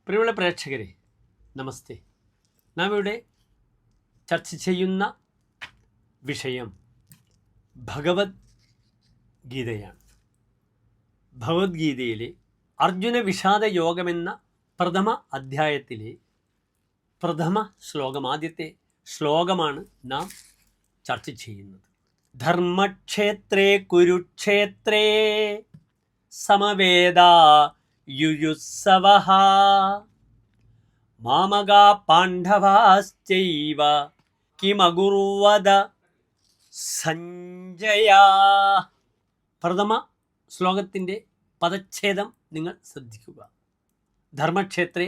പ്രിയമുള്ള പ്രേക്ഷകരെ, നമസ്തേ. നാം ഇവിടെ ചർച്ച ചെയ്യുന്ന വിഷയം ഭഗവത്ഗീതയാണ്. ഭഗവത്ഗീതയിലെ അർജുന വിഷാദ യോഗമെന്ന പ്രഥമ അധ്യായത്തിലെ പ്രഥമ ശ്ലോകം, ആദ്യത്തെ ശ്ലോകമാണ് നാം ചർച്ച ചെയ്യുന്നത്. ധർമ്മക്ഷേത്രേ കുരുക്ഷേത്രേ സമവേദ യുയുത്സവഃ മാമകാ പാണ്ഡവാശ്ചൈവ കിമകുർവത സഞ്ജയ. പ്രഥമ ശ്ലോകത്തിൻ്റെ പദച്ഛേദം നിങ്ങൾ ശ്രദ്ധിക്കുക. ധർമ്മക്ഷേത്രേ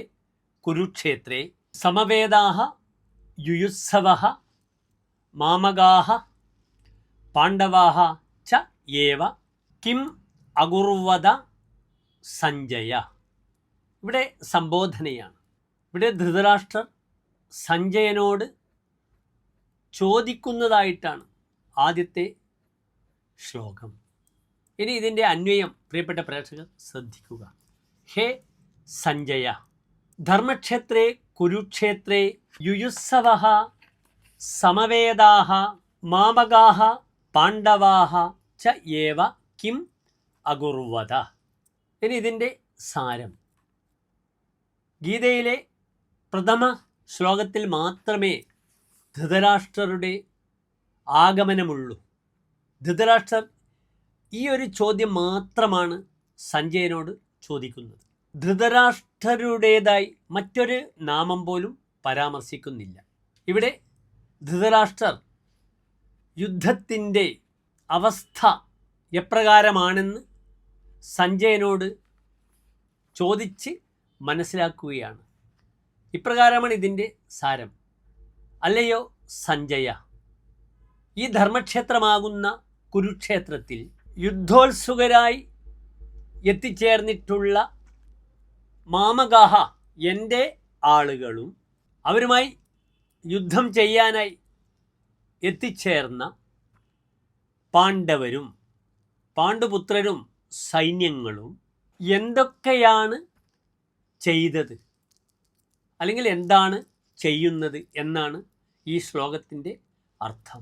കുരുക്ഷേത്രേ സമവേദാഃ യുയുത്സവഃ മാമകാഃ പാണ്ഡവാഃ ച ഏവ കിം അകുർവത സഞ്ജയ. ഇവിടെ സംബോധനയാണ്. ഇവിടെ ധൃതരാഷ്ട്രർ സഞ്ജയനോട് ചോദിക്കുന്നതായിട്ടാണ് ആദ്യത്തെ ശ്ലോകം. ഇനി ഇതിൻ്റെ അന്വയം പ്രിയപ്പെട്ട പ്രേക്ഷകർ ശ്രദ്ധിക്കുക. ഹേ സഞ്ജയ, ധർമ്മക്ഷേത്രേ കുരുക്ഷേത്രേ യുയുത്സവഃ സമവേദാഃ മാമകാഃ പാണ്ഡവാഃ ച ഏവ കിം അകുർവത. ഇനി ഇതിൻ്റെ സാരം. ഗീതയിലെ പ്രഥമ ശ്ലോകത്തിൽ മാത്രമേ ധൃതരാഷ്ട്രരുടെ ആഗമനമുള്ളൂ. ധൃതരാഷ്ട്രർ ഈ ഒരു ചോദ്യം മാത്രമാണ് സഞ്ജയനോട് ചോദിക്കുന്നത്. ധൃതരാഷ്ട്രരുടേതായി മറ്റൊരു നാമം പോലും പരാമർശിക്കുന്നില്ല. ഇവിടെ ധൃതരാഷ്ട്രർ യുദ്ധത്തിൻ്റെ അവസ്ഥ എപ്രകാരമാണെന്ന് സഞ്ജയനോട് ചോദിച്ച് മനസ്സിലാക്കുകയാണ്. ഇപ്രകാരമാണ് ഇതിൻ്റെ സാരം. അല്ലയോ സഞ്ജയ, ഈ ധർമ്മക്ഷേത്രമാകുന്ന കുരുക്ഷേത്രത്തിൽ യുദ്ധോത്സുകരായി എത്തിച്ചേർന്നിട്ടുള്ള മാമകാഹ, എൻ്റെ ആളുകളും അവരുമായി യുദ്ധം ചെയ്യാനായി എത്തിച്ചേർന്ന പാണ്ഡവരും പാണ്ഡുപുത്രരും സൈന്യങ്ങളും എന്തൊക്കെയാണ് ചെയ്തത്, അല്ലെങ്കിൽ എന്താണ് ചെയ്യുന്നത് എന്നാണ് ഈ ശ്ലോകത്തിൻ്റെ അർത്ഥം.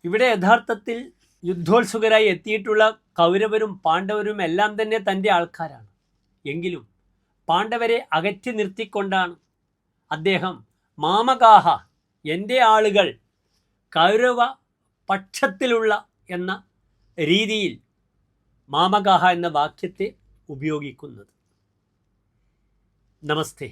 ഇവിടെ യഥാർത്ഥത്തിൽ യുദ്ധോത്സുകരായി എത്തിയിട്ടുള്ള കൗരവരും പാണ്ഡവരും എല്ലാം തന്നെ തൻ്റെ ആൾക്കാരാണ്. എങ്കിലും പാണ്ഡവരെ അകറ്റി നിർത്തിക്കൊണ്ടാണ് അദ്ദേഹം മാമകാഹ, എൻ്റെ ആളുകൾ കൗരവ പക്ഷത്തിലുള്ള എന്ന രീതിയിൽ മാമകാഹ എന്ന വാക്യത്തെ ഉപയോഗിക്കുന്നത്. നമസ്തേ.